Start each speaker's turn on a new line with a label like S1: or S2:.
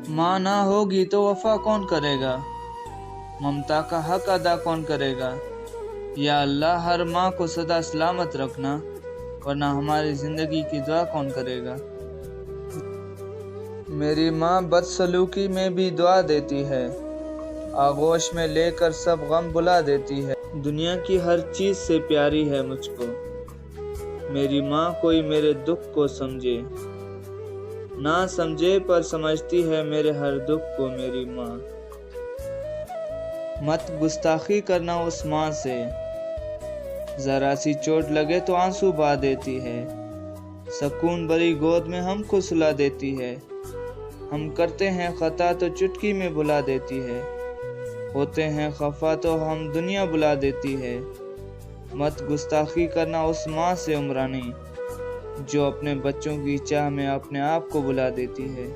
S1: माँ ना होगी तो वफा कौन करेगा, ममता का हक अदा कौन करेगा। या अल्लाह हर माँ को सदा सलामत रखना, वरना हमारी ज़िंदगी की दुआ कौन करेगा। मेरी माँ बदसलूकी में भी दुआ देती है, आगोश में लेकर सब गम बुला देती है। दुनिया की हर चीज़ से प्यारी है मुझको, मेरी माँ कोई मेरे दुख को समझे ना समझे, पर समझती है मेरे हर दुख को मेरी माँ। मत गुस्ताखी करना उस माँ से, जरा सी चोट लगे तो आंसू बहा देती है। सुकून भरी गोद में हमको सुला देती है, हम करते हैं खता तो चुटकी में बुला देती है। होते हैं खफा तो हम दुनिया बुला देती है। मत गुस्ताखी करना उस माँ से उमरानी, जो अपने बच्चों की चाह में अपने आप को बुला देती है।